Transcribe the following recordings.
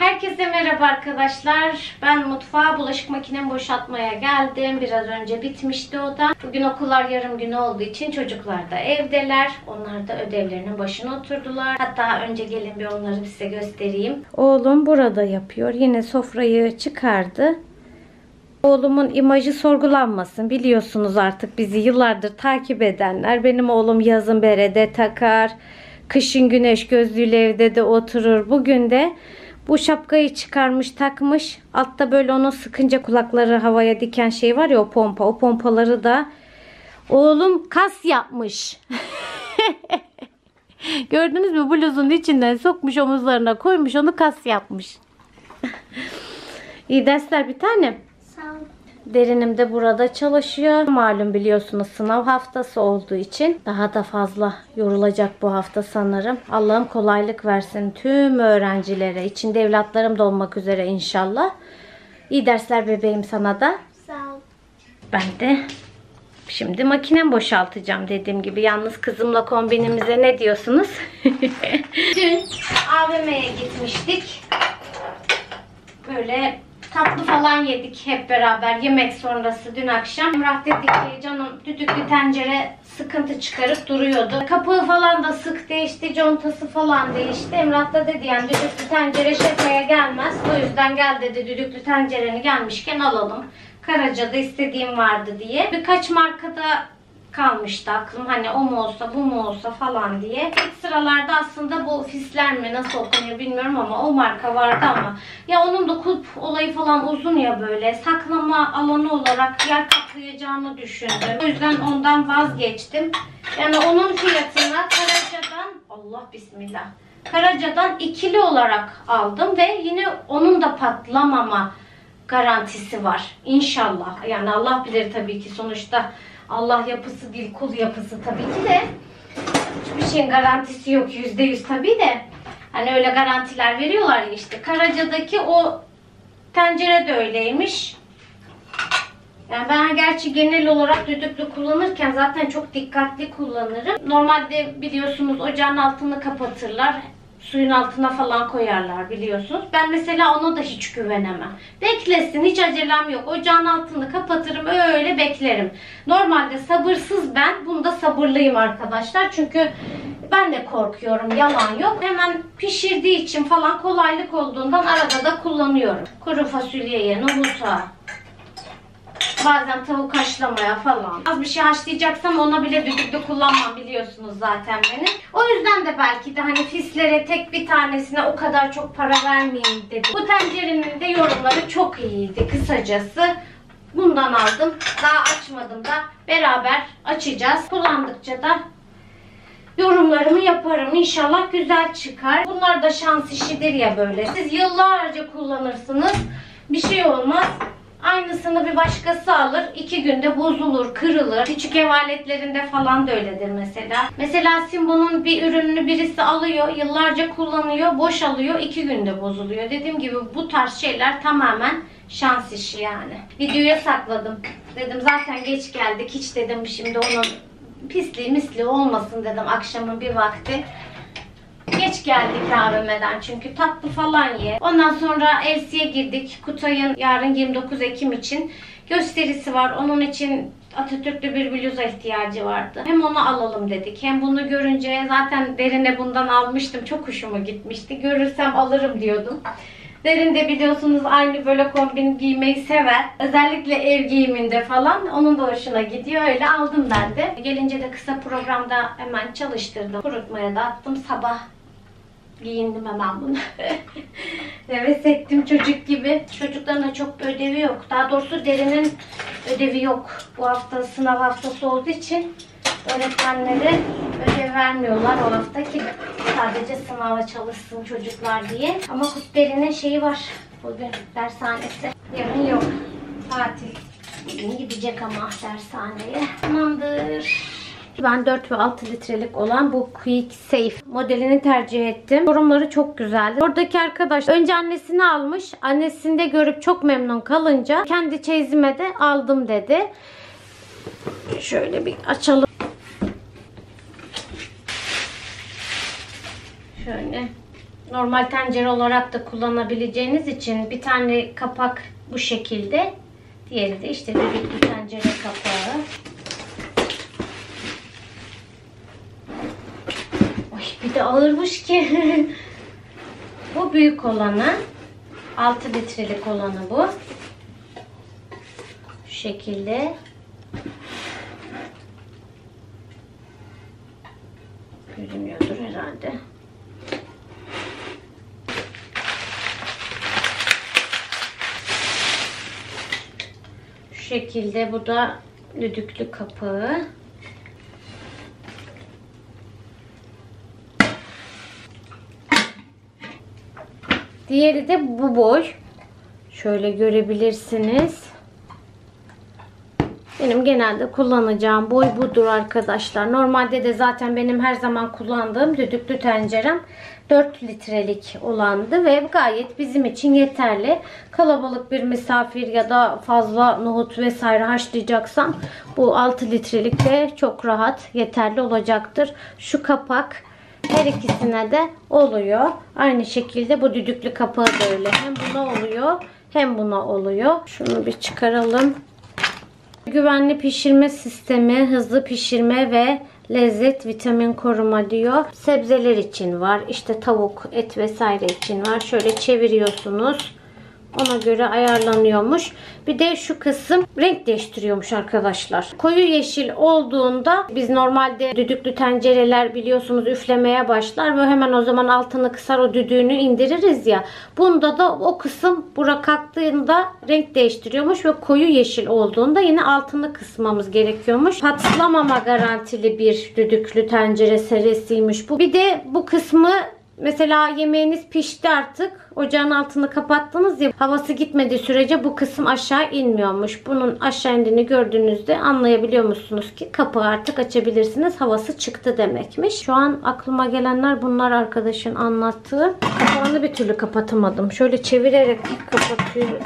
Herkese merhaba arkadaşlar. Ben mutfağa bulaşık makinemi boşaltmaya geldim. Biraz önce bitmişti o da. Bugün okullar yarım gün olduğu için çocuklar da evdeler. Onlar da ödevlerinin başına oturdular. Hatta önce gelin bir onları size göstereyim. Oğlum burada yapıyor. Yine sofrayı çıkardı. Oğlumun imajı sorgulanmasın. Biliyorsunuz artık bizi yıllardır takip edenler. Benim oğlum yazın berede takar. Kışın güneş gözlüğüyle evde de oturur. Bugün de bu şapkayı çıkarmış takmış. Altta böyle onu sıkınca kulakları havaya diken şey var ya, o pompa. O pompaları da oğlum kas yapmış. Gördünüz mü? Bluzun içinden sokmuş, omuzlarına koymuş, onu kas yapmış. İyi dersler bir tanem. Sağ ol. Derinim de burada çalışıyor. Malum biliyorsunuz sınav haftası olduğu için daha da fazla yorulacak bu hafta sanırım. Allah'ım kolaylık versin tüm öğrencilere. İçinde evlatlarım da olmak üzere inşallah. İyi dersler bebeğim sana da. Sağ ol. Ben de şimdi makinem boşaltacağım dediğim gibi. Yalnız kızımla kombinimize ne diyorsunuz? Dün AVM'ye gitmiştik. Böyle tatlı falan yedik hep beraber yemek sonrası dün akşam. Emrah dedi ki canım düdüklü tencere sıkıntı çıkarıp duruyordu. Kapağı falan da sık değişti, contası falan değişti. Emrah da dedi yani düdüklü tencere şakaya gelmez. O yüzden gel dedi, düdüklü tencereni gelmişken alalım. Karaca'da istediğim vardı diye. Birkaç markada kalmıştı aklım. Hani o mu olsa bu mu olsa falan diye. İlk sıralarda aslında bu Fisler mi nasıl okunuyor bilmiyorum ama o marka vardı ama. Ya onun da kulp olayı falan uzun ya böyle. Saklama alanı olarak yer kaplayacağını düşündüm. O yüzden ondan vazgeçtim. Yani onun fiyatına Karaca'dan Allah bismillah. Karaca'dan ikili olarak aldım ve yine onun da patlamama garantisi var. İnşallah. Yani Allah bilir tabii ki sonuçta. Allah yapısı değil, kul yapısı tabii ki de. Hiçbir şeyin garantisi yok %100 tabii de. Hani öyle garantiler veriyorlar ya işte. Karaca'daki o tencere de öyleymiş. Yani ben gerçi genel olarak düdüklü kullanırken zaten çok dikkatli kullanırım. Normalde biliyorsunuz ocağın altını kapatırlar. Suyun altına falan koyarlar biliyorsunuz. Ben mesela ona da hiç güvenemem. Beklesin, hiç acelem yok. Ocağın altını kapatırım, öyle beklerim. Normalde sabırsız ben. Bunda sabırlıyım arkadaşlar. Çünkü ben de korkuyorum, yalan yok. Hemen pişirdiği için falan kolaylık olduğundan arada da kullanıyorum. Kuru fasulyeye, nohuta, bazen tavuk haşlamaya falan. Az bir şey haşlayacaksam ona bile düdüklü kullanmam biliyorsunuz zaten beni. O yüzden de belki de hani Fislere tek bir tanesine o kadar çok para vermeyeyim dedim. Bu tencerenin de yorumları çok iyiydi kısacası. Bundan aldım. Daha açmadım da beraber açacağız. Kullandıkça da yorumlarımı yaparım. İnşallah güzel çıkar. Bunlar da şans işidir ya böyle. Siz yıllarca kullanırsınız. Bir şey olmaz. Aynısını bir başkası alır. 2 günde bozulur, kırılır. Küçük ev aletlerinde falan da öyledir mesela. Mesela Simbo'nun bir ürününü birisi alıyor, yıllarca kullanıyor, boş alıyor, 2 günde bozuluyor. Dediğim gibi bu tarz şeyler tamamen şans işi yani. Videoya sakladım. Dedim zaten geç geldik. Hiç dedim şimdi onun pisliği misli olmasın dedim akşamın bir vakti. Geç geldik AVM'den çünkü tatlı falan ye. Ondan sonra LC'ye girdik. Kutay'ın yarın 29 Ekim için gösterisi var. Onun için Atatürk'lü bir bluza ihtiyacı vardı. Hem onu alalım dedik. Hem bunu görünce zaten Derin'e bundan almıştım. Çok hoşuma gitmişti. Görürsem alırım diyordum. Derin de biliyorsunuz aynı böyle kombin giymeyi sever. Özellikle ev giyiminde falan. Onun da hoşuna gidiyor. Öyle aldım ben de. Gelince de kısa programda hemen çalıştırdım. Kurutmaya da attım. Sabah giyindim hemen bunu. Evet ettim çocuk gibi. Çocukların da çok bir ödevi yok. Daha doğrusu Derin'in ödevi yok. Bu hafta sınav haftası olduğu için öğretmenleri ödev vermiyorlar o hafta ki sadece sınava çalışsın çocuklar diye. Ama Derin'in şeyi var. Bugün dershanesi. Yarın yok. Tatil. Bugün gidecek ama dershaneye. Tamamdır. Ben 4 ve 6 litrelik olan bu Quick Safe modelini tercih ettim. Yorumları çok güzeldi. Oradaki arkadaş önce annesini almış. Annesinde görüp çok memnun kalınca kendi çeyizime de aldım dedi. Şöyle bir açalım. Şöyle normal tencere olarak da kullanabileceğiniz için bir tane kapak bu şekilde. Diğeri de işte düdüklü tencere kapağı. Oy, bir de ağırmış ki. Bu büyük olanı. 6 litrelik olanı bu. Şu şekilde. Görünüyordur herhalde. Şu şekilde, bu da düdüklü kapağı. Diğeri de bu boy. Şöyle görebilirsiniz. Benim genelde kullanacağım boy budur arkadaşlar. Normalde de zaten benim her zaman kullandığım düdüklü tencerem 4 litrelik olandı ve gayet bizim için yeterli. Kalabalık bir misafir ya da fazla nohut vesaire haşlayacaksam bu 6 litrelik de çok rahat yeterli olacaktır. Şu kapak her ikisine de oluyor. Aynı şekilde bu düdüklü kapağı da öyle. Hem buna oluyor hem buna oluyor. Şunu bir çıkaralım. Güvenli pişirme sistemi, hızlı pişirme ve lezzet, vitamin koruma diyor. Sebzeler için var. İşte tavuk, et vesaire için var. Şöyle çeviriyorsunuz. Ona göre ayarlanıyormuş. Bir de şu kısım renk değiştiriyormuş arkadaşlar. Koyu yeşil olduğunda biz normalde düdüklü tencereler biliyorsunuz üflemeye başlar ve hemen o zaman altını kısar, o düdüğünü indiririz ya. Bunda da o kısım bura kalktığında renk değiştiriyormuş ve koyu yeşil olduğunda yine altını kısmamız gerekiyormuş. Patlamama garantili bir düdüklü tencere serisiymiş bu. Bir de bu kısmı mesela yemeğiniz pişti artık. Ocağın altını kapattınız ya, havası gitmediği sürece bu kısım aşağı inmiyormuş. Bunun aşağı indiğini gördüğünüzde anlayabiliyor musunuz ki kapağı artık açabilirsiniz. Havası çıktı demekmiş. Şu an aklıma gelenler bunlar arkadaşın anlattığı. Kapağını bir türlü kapatamadım. Şöyle çevirerek kapatıyorum.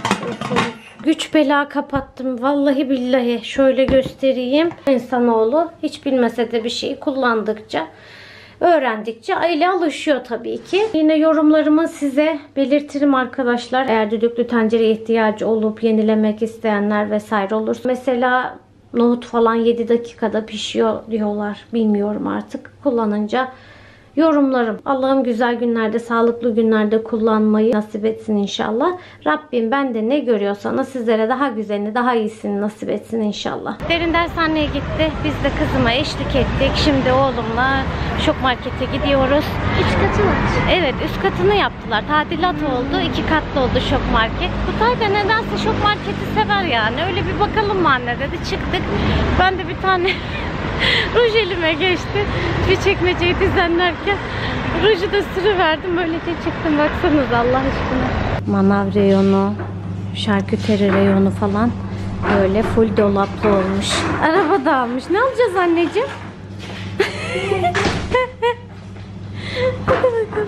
Güç bela kapattım. Vallahi billahi. Şöyle göstereyim. İnsanoğlu hiç bilmese de bir şeyi kullandıkça, öğrendikçe ele alışıyor tabii ki. Yine yorumlarımı size belirtirim arkadaşlar. Eğer düdüklü tencereye ihtiyacı olup yenilemek isteyenler vesaire olursa. Mesela nohut falan 7 dakikada pişiyor diyorlar. Bilmiyorum artık. Kullanınca yorumlarım. Allah'ım güzel günlerde, sağlıklı günlerde kullanmayı nasip etsin inşallah. Rabbim bende ne görüyorsanız sizlere daha güzelini, daha iyisini nasip etsin inşallah. Derin dershaneye gitti. Biz de kızıma eşlik ettik. Şimdi oğlumla şok markete gidiyoruz. Üst katı var. Evet, üst katını yaptılar. Tadilat oldu. 2 katlı oldu şok market. Kutay da nedense şok marketi sever yani. Öyle bir bakalım mı anne dedi. Çıktık. Ben de bir tane ruj elime geçti. Bir çekmeceyi düzenlerken ruju da sürüverdim. Böylece çıktım. Baksanız Allah aşkına. Manav reyonu, şarküteri reyonu falan böyle full dolaplı olmuş. Araba da almış. Ne alacağız anneciğim? Hadi bakalım.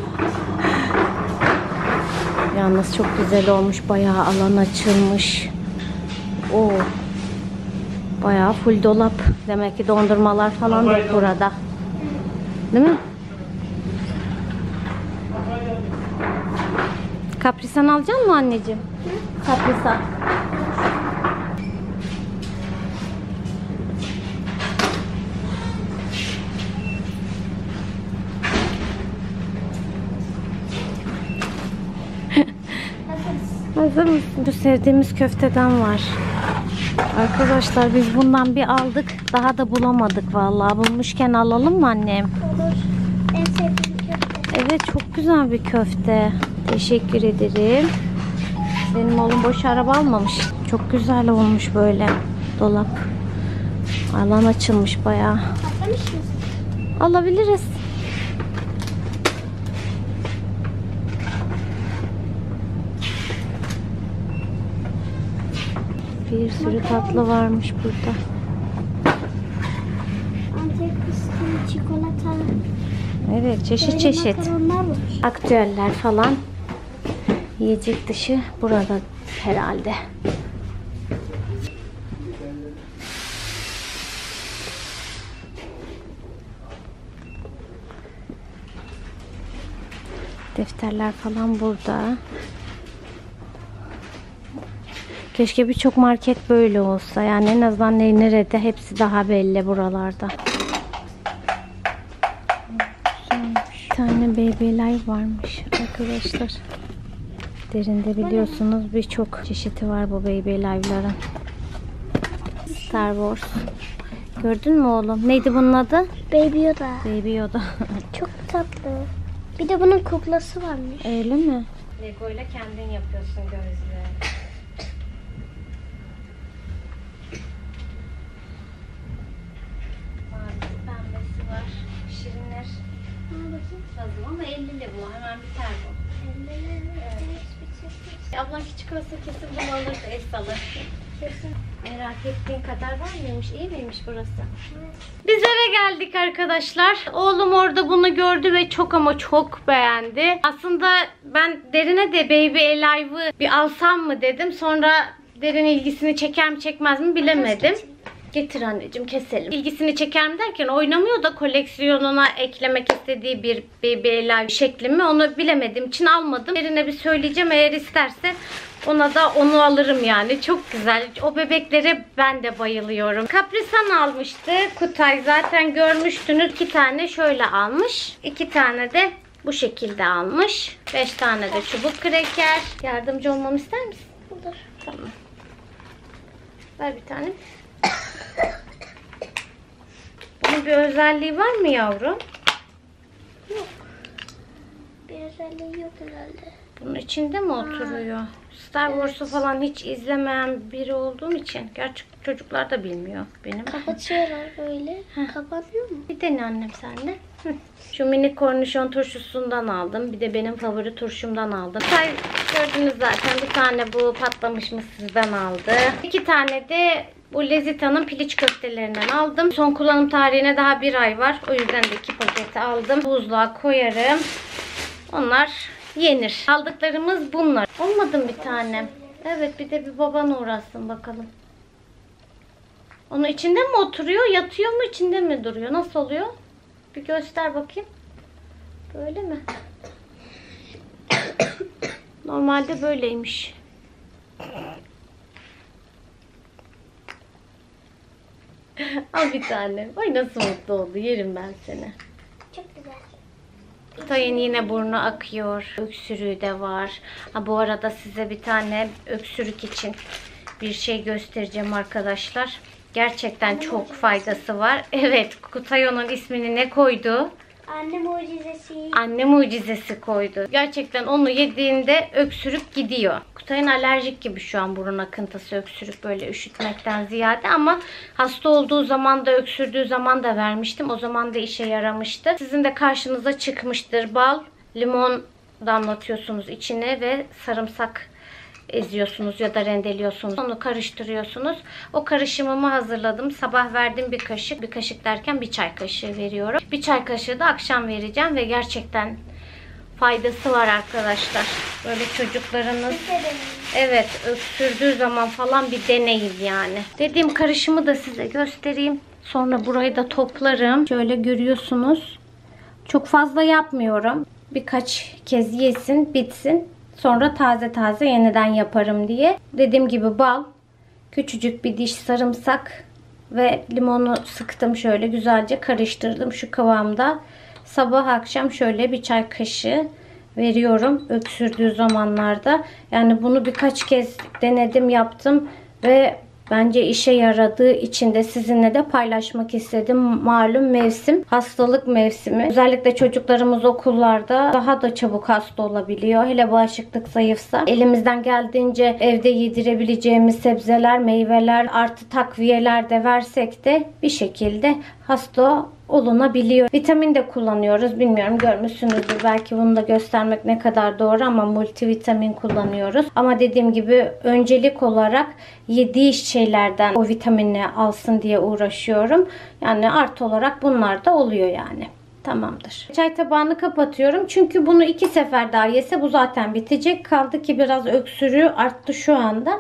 Yalnız çok güzel olmuş. Bayağı alan açılmış. Oo. Bayağı full dolap. Demek ki dondurmalar falan da burada. Değil mi? Kaprisan alacak mısın anneciğim? Kaprisan. Hazır mısın? Bu sevdiğimiz köfteden var. Arkadaşlar biz bundan bir aldık. Daha da bulamadık vallahi. Bulmuşken alalım mı annem? Olur. En sevdiğim köfte. Evet, çok güzel bir köfte. Teşekkür ederim. Benim oğlum boş araba almamış. Çok güzel olmuş böyle dolap. Alan açılmış bayağı. Patlamış mısın? Alabiliriz. Bir sürü tatlı varmış burada. Antep fıstığı, çikolata. Evet, çeşit Böyle çeşit. makaronlar var. Aktüeller falan. Yiyecek dışı burada herhalde. Defterler falan burada. Keşke birçok market böyle olsa. Yani en azından nerede hepsi daha belli buralarda. Bir tane Baby Life varmış arkadaşlar. Derinde biliyorsunuz birçok çeşidi var bu Baby Life'ların. Star Wars. Gördün mü oğlum? Neydi bunun adı? Baby Yoda. Baby Yoda. Çok tatlı. Bir de bunun kuklası varmış. Öyle mi? Lego ile kendin yapıyorsun gözlüğü. Mavisi, pembesi var. Şirinler. Lazım ama 50 bu. Hemen biter bu. Ablan küçük olsa kesin bunu alırdı. Es alır. Merak ettiğin kadar var mıymış? İyi miymiş burası? Biz eve geldik arkadaşlar. Oğlum orada bunu gördü ve çok ama çok beğendi. Aslında ben Derine de Baby Alive'ı bir alsam mı dedim. Sonra Derin ilgisini çeker mi çekmez mi bilemedim. Getir anneciğim keselim. İlgisini çeker mi derken oynamıyor da koleksiyonuna eklemek istediği bir Baby Alive şekli mi onu bilemediğim için almadım. Derine bir söyleyeceğim, eğer isterse ona da onu alırım yani. Çok güzel. O bebeklere ben de bayılıyorum. Kaprisan almıştı. Kutay zaten görmüştünüz. 2 tane şöyle almış. 2 tane de bu şekilde almış. 5 tane de çubuk kreker. Yardımcı olmamı ister misin? Olur. Tamam. Ver bir tane. Bunun bir özelliği var mı yavrum? Yok. Bir özelliği yok herhalde. Bunun içinde mi oturuyor? Star Wars'u falan hiç izlemeyen biri olduğum için. Gerçi çocuklar da bilmiyor benim. Kapatıyorlar böyle. Kapanıyor mu? Bir dene annem sen de. Şu mini kornişon turşusundan aldım. Bir de benim favori turşumdan aldım. Gördünüz zaten, bir tane bu patlamış mısırdan aldı. 2 tane de bu Lezita'nın piliç köftelerinden aldım. Son kullanım tarihine daha 1 ay var. O yüzden de 2 paketi aldım. Buzluğa koyarım. Onlar yenir. Aldıklarımız bunlar. Olmadı mı bir tane? Evet, bir de bir baban uğraşsın bakalım. Onun içinde mi oturuyor? Yatıyor mu? İçinde mi duruyor? Nasıl oluyor? Bir göster bakayım. Böyle mi? Normalde böyleymiş. Al bir tane. Ay nasıl mutlu oldu. Yerim ben seni. Çok güzel. Kutay'ın yine burnu akıyor. Öksürüğü de var. Ha, bu arada size bir tane öksürük için bir şey göstereceğim arkadaşlar. Gerçekten çok faydası var. Evet, Kutay onun ismini ne koydu? Anne mucizesi. Anne mucizesi koydu. Gerçekten onu yediğinde öksürük gidiyor. Kutay'ın alerjik gibi şu an burun akıntısı, öksürük böyle üşütmekten ziyade, ama hasta olduğu zaman da öksürdüğü zaman da vermiştim. O zaman da işe yaramıştı. Sizin de karşınıza çıkmıştır. Bal, limon damlatıyorsunuz içine ve sarımsak eziyorsunuz ya da rendeliyorsunuz. Onu karıştırıyorsunuz. O karışımımı hazırladım. Sabah verdim bir kaşık. Bir kaşık derken bir çay kaşığı veriyorum. Bir çay kaşığı da akşam vereceğim ve gerçekten faydası var arkadaşlar. Böyle çocuklarınız evet öksürdüğü zaman falan bir deneyin yani. Dediğim karışımı da size göstereyim. Sonra burayı da toplarım. Şöyle görüyorsunuz. Çok fazla yapmıyorum. Birkaç kez yesin, bitsin. Sonra taze taze yeniden yaparım diye. Dediğim gibi bal, küçücük bir diş sarımsak ve limonu sıktım, şöyle güzelce karıştırdım şu kıvamda. Sabah akşam şöyle bir çay kaşığı veriyorum öksürdüğü zamanlarda. Yani bunu birkaç kez denedim, yaptım ve bence işe yaradığı için de sizinle de paylaşmak istedim. Malum mevsim, hastalık mevsimi. Özellikle çocuklarımız okullarda daha da çabuk hasta olabiliyor. Hele bağışıklık zayıfsa. Elimizden geldiğince evde yedirebileceğimiz sebzeler, meyveler, artı takviyeler de versek de bir şekilde hasta olunabiliyor. Vitamin de kullanıyoruz. Bilmiyorum, görmüşsünüzdür. Belki bunu da göstermek ne kadar doğru ama multivitamin kullanıyoruz. Ama dediğim gibi öncelik olarak yediği şeylerden o vitamini alsın diye uğraşıyorum. Yani artı olarak bunlar da oluyor yani. Tamamdır. Çay tabağını kapatıyorum. Çünkü bunu 2 sefer daha yese bu zaten bitecek. Kaldı ki biraz öksürüğü arttı şu anda.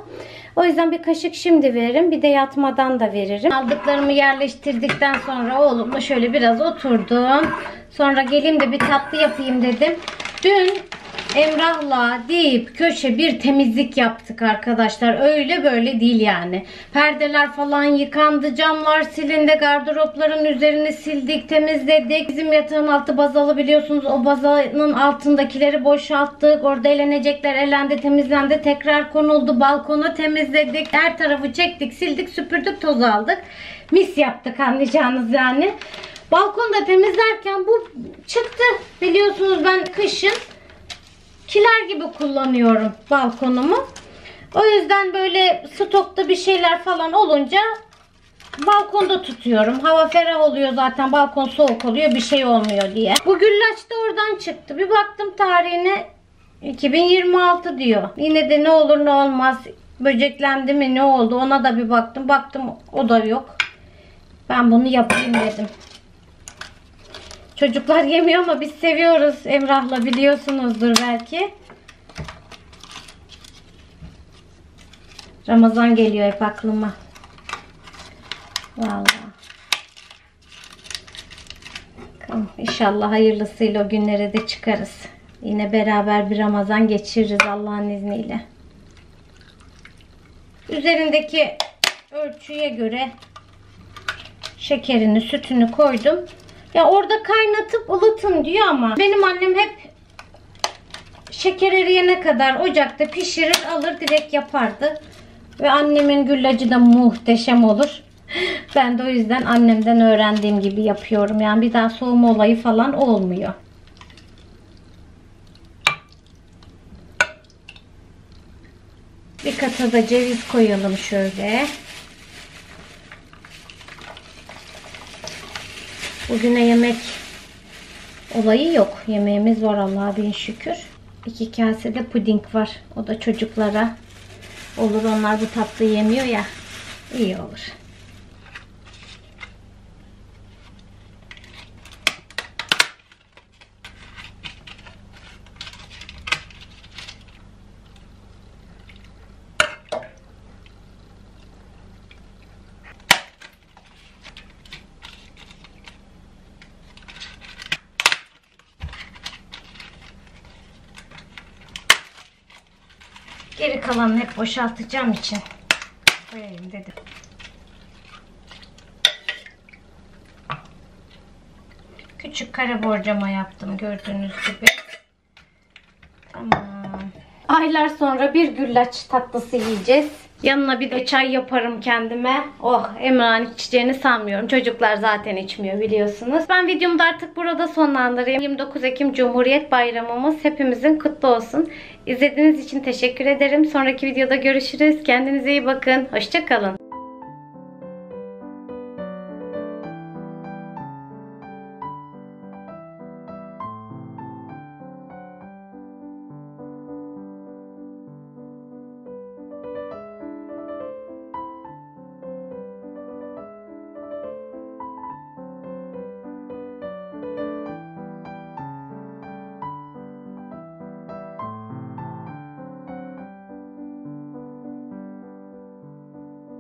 O yüzden bir kaşık şimdi veririm. Bir de yatmadan da veririm. Aldıklarımı yerleştirdikten sonra oğlumla şöyle biraz oturdum. Sonra geleyim de bir tatlı yapayım dedim. Dün Emrah'la deyip köşe bir temizlik yaptık arkadaşlar. Öyle böyle değil yani. Perdeler falan yıkandı, camlar silindi, gardıropların üzerini sildik, temizledik. Bizim yatağın altı bazalı biliyorsunuz. O bazanın altındakileri boşalttık. Orada elenecekler elendi, temizlendi, tekrar konuldu. Balkonu temizledik. Her tarafı çektik, sildik, süpürdük, toz aldık. Mis yaptık anlayacağınız yani. Balkonda temizlerken bu çıktı. Biliyorsunuz ben kışın kiler gibi kullanıyorum balkonumu. O yüzden böyle stokta bir şeyler falan olunca balkonda tutuyorum. Hava ferah oluyor zaten, balkon soğuk oluyor, bir şey olmuyor diye. Bu güllaç da oradan çıktı. Bir baktım tarihine 2026 diyor. Yine de ne olur ne olmaz, böceklendi mi ne oldu ona da bir baktım. Baktım o da yok. Ben bunu yapayım dedim. Çocuklar yemiyor ama biz seviyoruz Emrah'la, biliyorsunuzdur belki. Ramazan geliyor hep aklıma. Vallahi. Bakalım, İnşallah hayırlısıyla o günlere de çıkarız. Yine beraber bir Ramazan geçiririz Allah'ın izniyle. Üzerindeki ölçüye göre şekerini, sütünü koydum. Ya orada kaynatıp ılıtın diyor ama benim annem hep şeker eriyene kadar ocakta pişirir, alır direkt yapardı. Ve annemin güllacı da muhteşem olur. Ben de o yüzden annemden öğrendiğim gibi yapıyorum. Yani bir daha soğuma olayı falan olmuyor. Bir kata da ceviz koyalım şöyle. Bugüne yemek olayı yok. Yemeğimiz var Allah'a bin şükür. 2 kase de puding var. O da çocuklara olur. Onlar bu tatlıyı yemiyor ya. İyi olur. Geri kalanını hep boşaltacağım için koyayım dedim. Küçük kare borcama yaptım gördüğünüz gibi. Tamam. Aylar sonra bir güllaç tatlısı yiyeceğiz. Yanına bir de çay yaparım kendime. Oh, Emrah'ın içeceğini sanmıyorum. Çocuklar zaten içmiyor biliyorsunuz. Ben videomu da artık burada sonlandırayım. 29 Ekim Cumhuriyet Bayramımız hepimizin kutlu olsun. İzlediğiniz için teşekkür ederim. Sonraki videoda görüşürüz. Kendinize iyi bakın. Hoşça kalın.